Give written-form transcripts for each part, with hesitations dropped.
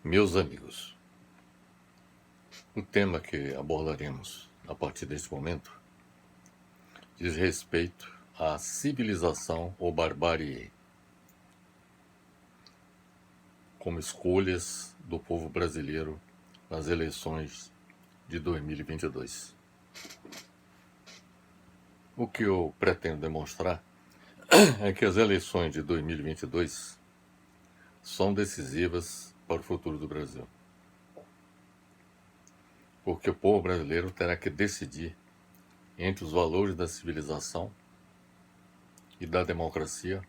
Meus amigos, o tema que abordaremos a partir deste momento diz respeito à civilização ou barbárie como escolhas do povo brasileiro nas eleições de 2022. O que eu pretendo demonstrar é que as eleições de 2022 são decisivas para o futuro do Brasil. Porque o povo brasileiro terá que decidir entre os valores da civilização e da democracia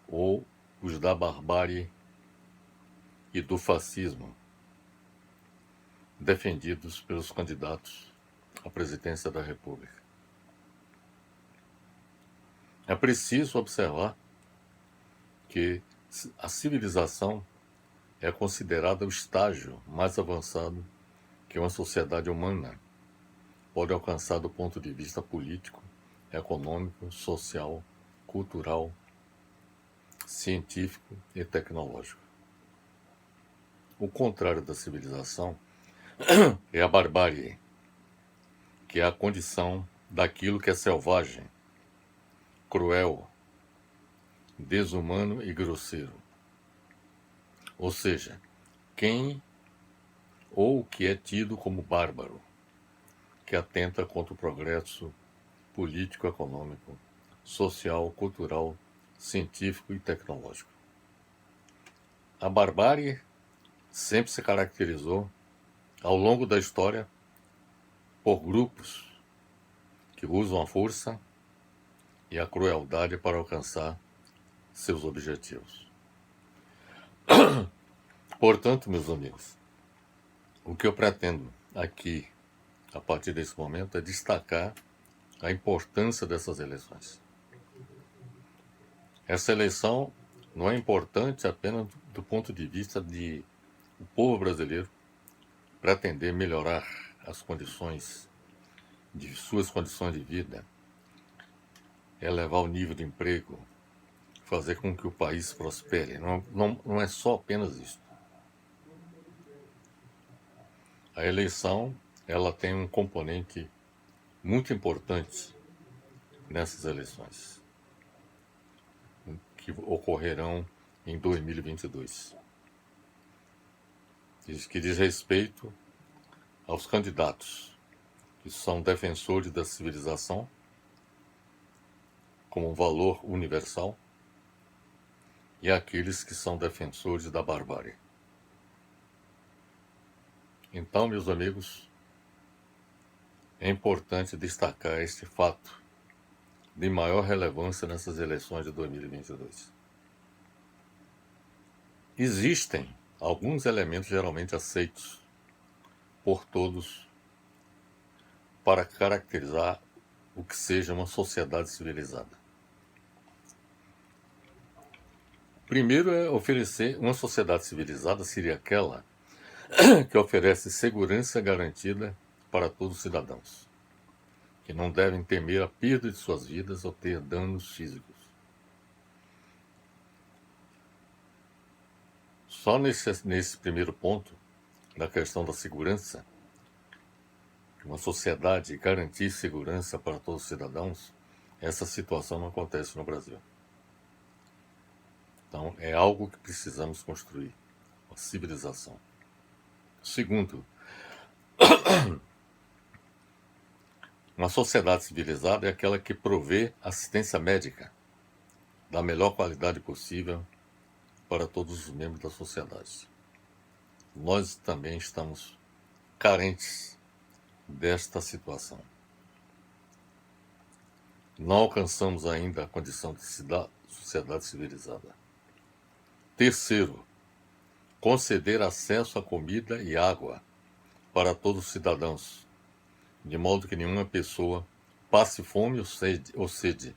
ou os da barbárie e do fascismo defendidos pelos candidatos à presidência da República. É preciso observar que a civilização é considerada o estágio mais avançado que uma sociedade humana pode alcançar do ponto de vista político, econômico, social, cultural, científico e tecnológico. O contrário da civilização é a barbárie, que é a condição daquilo que é selvagem, cruel, desumano e grosseiro. Ou seja, quem ou que é tido como bárbaro, que atenta contra o progresso político, econômico, social, cultural, científico e tecnológico. A barbárie sempre se caracterizou, ao longo da história, por grupos que usam a força e a crueldade para alcançar seus objetivos. Portanto, meus amigos, o que eu pretendo aqui, a partir desse momento, é destacar a importância dessas eleições. Essa eleição não é importante apenas do ponto de vista de o povo brasileiro pretender melhorar as condições de suas condições de vida, elevar o nível de emprego, fazer com que o país prospere. Não é só apenas isso. A eleição, ela tem um componente muito importante nessas eleições, que ocorrerão em 2022. Que diz respeito aos candidatos que são defensores da civilização como um valor universal e aqueles que são defensores da barbárie. Então, meus amigos, é importante destacar este fato de maior relevância nessas eleições de 2022. Existem alguns elementos geralmente aceitos por todos para caracterizar o que seja uma sociedade civilizada. Primeiro é oferecer uma sociedade civilizada, seria aquela que oferece segurança garantida para todos os cidadãos, que não devem temer a perda de suas vidas ou ter danos físicos. Só nesse primeiro ponto, na questão da segurança, uma sociedade garantir segurança para todos os cidadãos, essa situação não acontece no Brasil. Então, é algo que precisamos construir, uma civilização. Segundo, uma sociedade civilizada é aquela que provê assistência médica da melhor qualidade possível para todos os membros da sociedade. Nós também estamos carentes desta situação. Não alcançamos ainda a condição de sociedade civilizada. Terceiro, conceder acesso a comida e água para todos os cidadãos, de modo que nenhuma pessoa passe fome ou sede.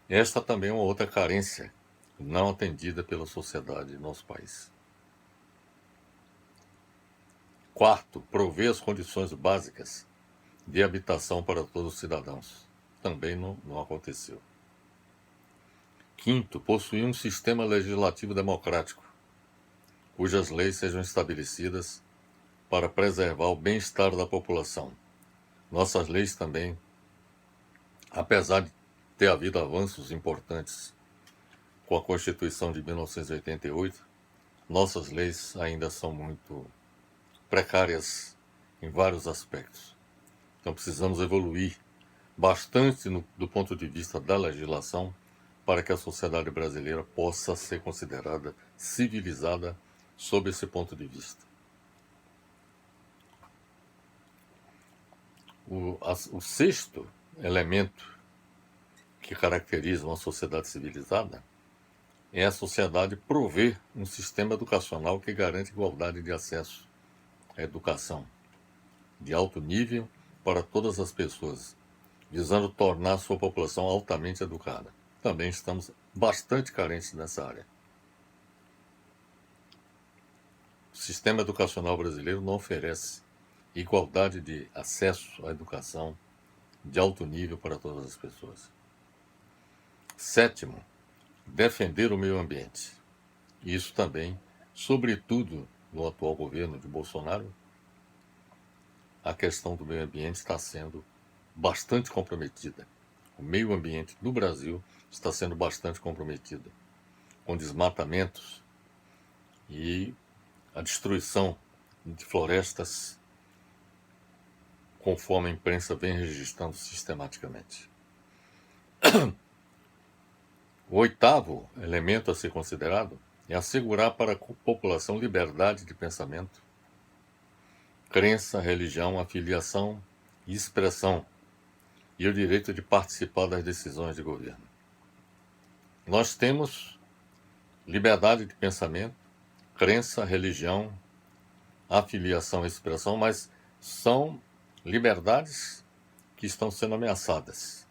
Esta também é uma outra carência não atendida pela sociedade do nosso país. Quarto, prover as condições básicas de habitação para todos os cidadãos. Também não aconteceu. Quinto, possuir um sistema legislativo democrático, cujas leis sejam estabelecidas para preservar o bem-estar da população. Nossas leis também, apesar de ter havido avanços importantes com a Constituição de 1988, nossas leis ainda são muito precárias em vários aspectos. Então precisamos evoluir bastante do ponto de vista da legislação para que a sociedade brasileira possa ser considerada civilizada sob esse ponto de vista. O sexto elemento que caracteriza uma sociedade civilizada é a sociedade prover um sistema educacional que garante igualdade de acesso à educação de alto nível para todas as pessoas, visando tornar sua população altamente educada. Também estamos bastante carentes nessa área. O sistema educacional brasileiro não oferece igualdade de acesso à educação de alto nível para todas as pessoas. Sétimo, defender o meio ambiente. Isso também, sobretudo no atual governo de Bolsonaro, a questão do meio ambiente está sendo bastante comprometida. O meio ambiente do Brasil está sendo bastante comprometido, com desmatamentos e a destruição de florestas, conforme a imprensa vem registrando sistematicamente. O oitavo elemento a ser considerado é assegurar para a população liberdade de pensamento, crença, religião, afiliação e expressão, e o direito de participar das decisões de governo. Nós temos liberdade de pensamento, crença, religião, afiliação e expressão, mas são liberdades que estão sendo ameaçadas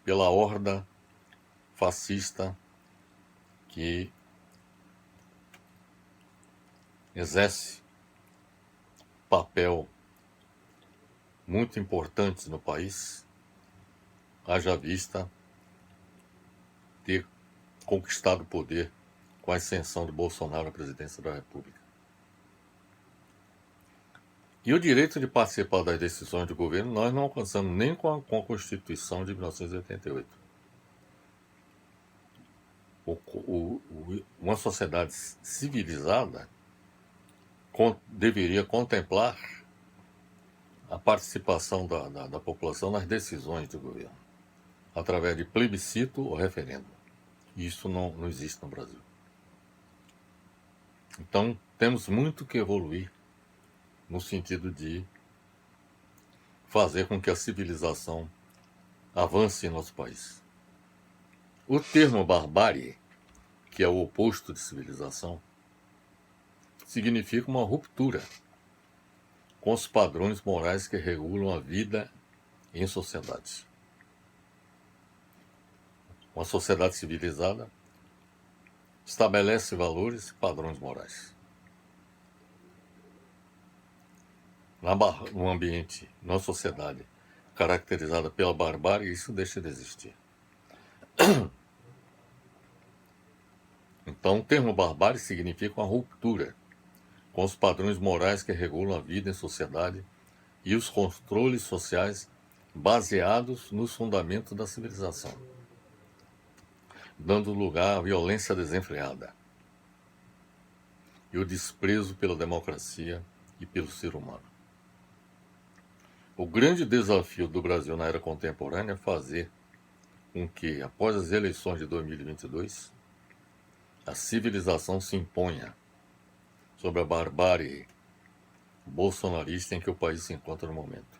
pela horda fascista que exerce papel muito importante no país, haja vista ter conquistado o poder com a ascensão de Bolsonaro à presidência da República. E o direito de participar das decisões do governo nós não alcançamos nem com a Constituição de 1988. Uma sociedade civilizada deveria contemplar a participação da população nas decisões do governo, através de plebiscito ou referendo. Isso não existe no Brasil. Então, temos muito que evoluir no sentido de fazer com que a civilização avance em nosso país. O termo barbárie, que é o oposto de civilização, significa uma ruptura com os padrões morais que regulam a vida em sociedade. Uma sociedade civilizada estabelece valores e padrões morais. Num ambiente, numa sociedade caracterizada pela barbárie, isso deixa de existir. Então, o termo barbárie significa uma ruptura com os padrões morais que regulam a vida em sociedade e os controles sociais baseados nos fundamentos da civilização, dando lugar à violência desenfreada e o desprezo pela democracia e pelo ser humano. O grande desafio do Brasil na era contemporânea é fazer com que, após as eleições de 2022, a civilização se imponha sobre a barbárie bolsonarista em que o país se encontra no momento.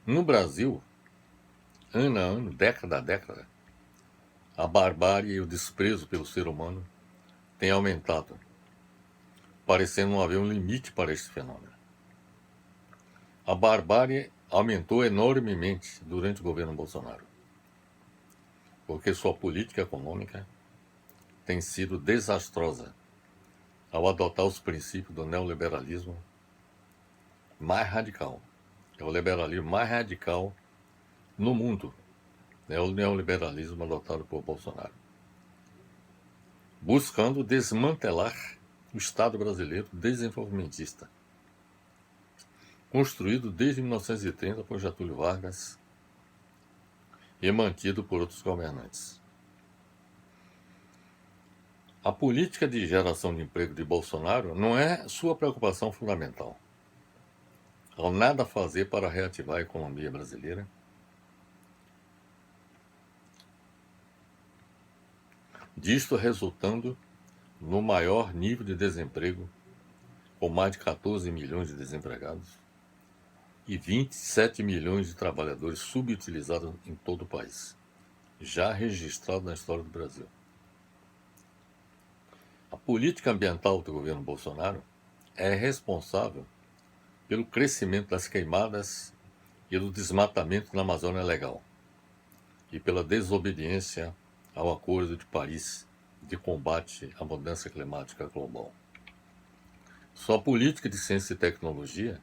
No Brasil, ano a ano, década a década, a barbárie e o desprezo pelo ser humano têm aumentado, parecendo não haver um limite para este fenômeno. A barbárie aumentou enormemente durante o governo Bolsonaro, porque sua política econômica tem sido desastrosa ao adotar os princípios do neoliberalismo mais radical. É o liberalismo mais radical no mundo. é o neoliberalismo adotado por Bolsonaro, buscando desmantelar o Estado brasileiro desenvolvimentista, construído desde 1930 por Getúlio Vargas e mantido por outros governantes. A política de geração de emprego de Bolsonaro não é sua preocupação fundamental. Ao nada fazer para reativar a economia brasileira, disto resultando no maior nível de desemprego, com mais de 14 milhões de desempregados e 27 milhões de trabalhadores subutilizados em todo o país, já registrado na história do Brasil. A política ambiental do governo Bolsonaro é responsável pelo crescimento das queimadas e do desmatamento na Amazônia Legal e pela desobediência ao Acordo de Paris de combate à mudança climática global. Sua política de ciência e tecnologia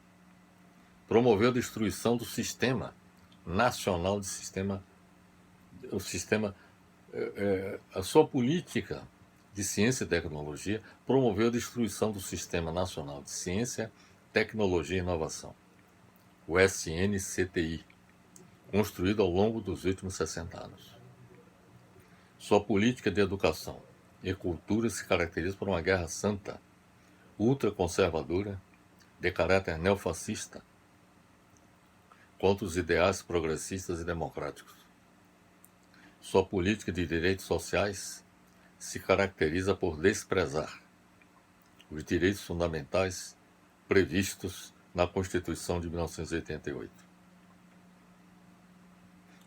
promoveu a destruição do Sistema Nacional de a sua política de ciência e tecnologia promoveu a destruição do Sistema Nacional de Ciência, Tecnologia e Inovação, o SNCTI, construído ao longo dos últimos 60 anos. Sua política de educação e cultura se caracteriza por uma guerra santa, ultraconservadora, de caráter neofascista, contra os ideais progressistas e democráticos. Sua política de direitos sociais se caracteriza por desprezar os direitos fundamentais previstos na Constituição de 1988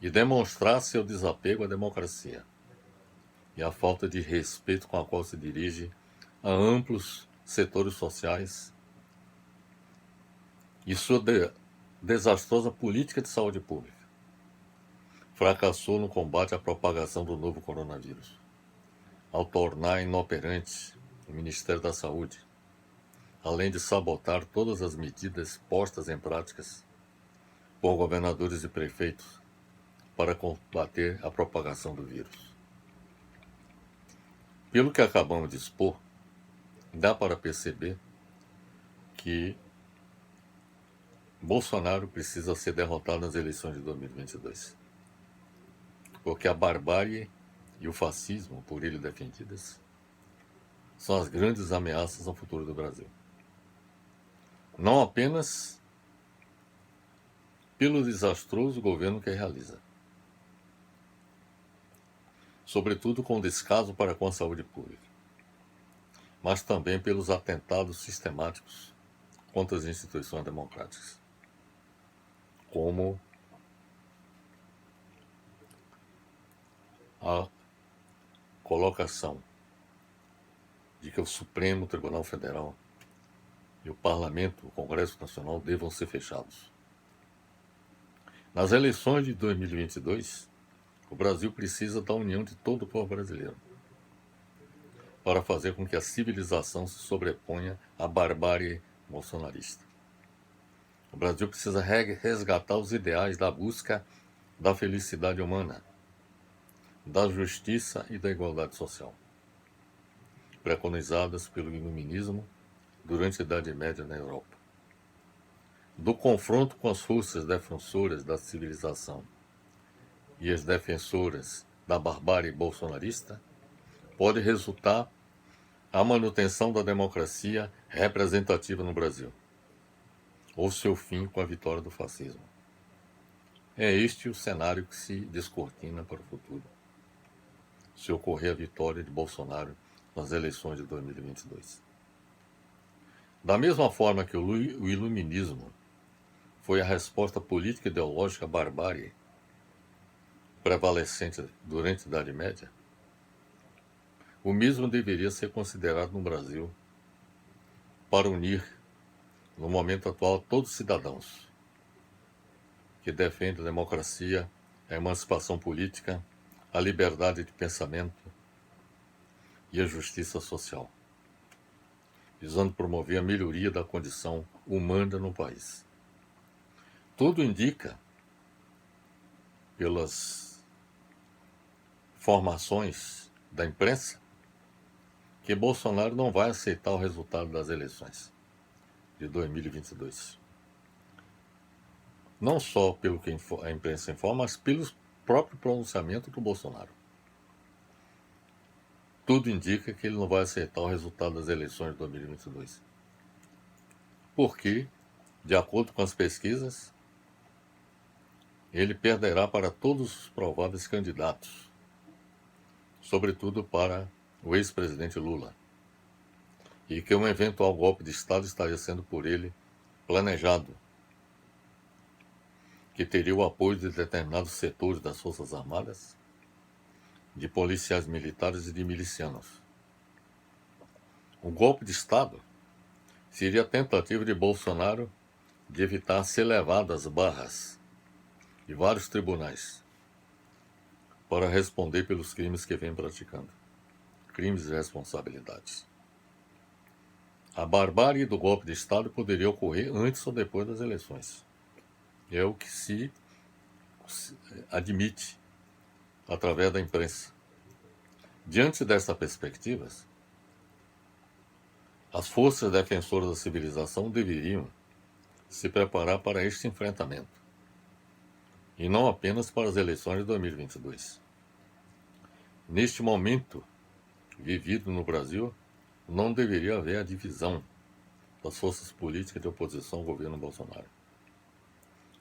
e demonstrar seu desapego à democracia e a falta de respeito com a qual se dirige a amplos setores sociais e sua desastrosa política de saúde pública fracassou no combate à propagação do novo coronavírus, ao tornar inoperante o Ministério da Saúde, além de sabotar todas as medidas postas em práticas por governadores e prefeitos para combater a propagação do vírus. Pelo que acabamos de expor, dá para perceber que Bolsonaro precisa ser derrotado nas eleições de 2022, porque a barbárie e o fascismo, por ele defendidas, são as grandes ameaças ao futuro do Brasil. Não apenas pelo desastroso governo que realiza, sobretudo com descaso para com a saúde pública, mas também pelos atentados sistemáticos contra as instituições democráticas, como a colocação de que o Supremo Tribunal Federal e o Parlamento, o Congresso Nacional, devam ser fechados. Nas eleições de 2022, o Brasil precisa da união de todo o povo brasileiro para fazer com que a civilização se sobreponha à barbárie bolsonarista. O Brasil precisa resgatar os ideais da busca da felicidade humana, da justiça e da igualdade social, preconizadas pelo iluminismo durante a Idade Média na Europa. Do confronto com as forças defensoras da civilização e as defensoras da barbárie bolsonarista, pode resultar a manutenção da democracia representativa no Brasil, ou seu fim com a vitória do fascismo. É este o cenário que se descortina para o futuro, se ocorrer a vitória de Bolsonaro nas eleições de 2022. Da mesma forma que o iluminismo foi a resposta política e ideológica à barbárie prevalecente durante a Idade Média, o mesmo deveria ser considerado no Brasil para unir, no momento atual, todos os cidadãos que defendem a democracia, a emancipação política, a liberdade de pensamento e a justiça social, visando promover a melhoria da condição humana no país. Tudo indica, pelas informações da imprensa que Bolsonaro não vai aceitar o resultado das eleições de 2022. Não só pelo que a imprensa informa, mas pelo próprio pronunciamento do Bolsonaro. Tudo indica que ele não vai aceitar o resultado das eleições de 2022. Porque, de acordo com as pesquisas, ele perderá para todos os prováveis candidatos, sobretudo para o ex-presidente Lula, e que um eventual golpe de Estado estaria sendo por ele planejado, que teria o apoio de determinados setores das Forças Armadas, de policiais militares e de milicianos. O golpe de Estado seria a tentativa de Bolsonaro de evitar ser levado às barras de vários tribunais para responder pelos crimes que vem praticando, crimes e responsabilidades. A barbárie do golpe de Estado poderia ocorrer antes ou depois das eleições. É o que se admite através da imprensa. Diante dessas perspectivas, as forças defensoras da civilização deveriam se preparar para este enfrentamento, e não apenas para as eleições de 2022. Neste momento vivido no Brasil, não deveria haver a divisão das forças políticas de oposição ao governo Bolsonaro,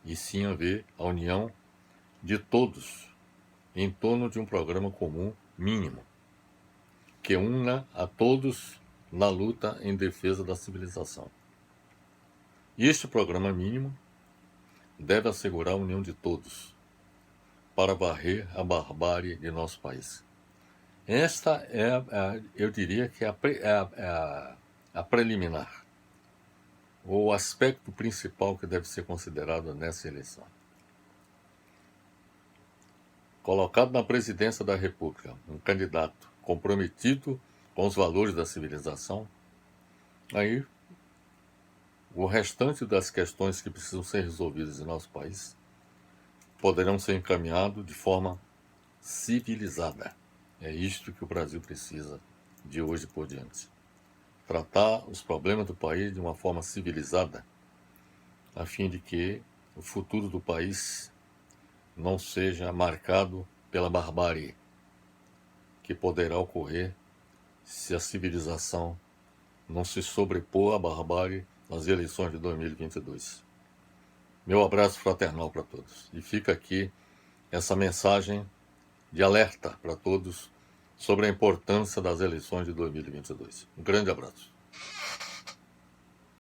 e sim haver a união de todos em torno de um programa comum mínimo, que una a todos na luta em defesa da civilização. E este programa mínimo deve assegurar a união de todos para varrer a barbárie de nosso país. Esta eu diria que a preliminar, ou o aspecto principal que deve ser considerado nessa eleição. Colocado na presidência da República um candidato comprometido com os valores da civilização, aí o restante das questões que precisam ser resolvidas em nosso país poderão ser encaminhados de forma civilizada. É isto que o Brasil precisa de hoje por diante. Tratar os problemas do país de uma forma civilizada, a fim de que o futuro do país não seja marcado pela barbárie que poderá ocorrer se a civilização não se sobrepor à barbárie nas eleições de 2022. Meu abraço fraternal para todos. E fica aqui essa mensagem de alerta para todos sobre a importância das eleições de 2022. Um grande abraço.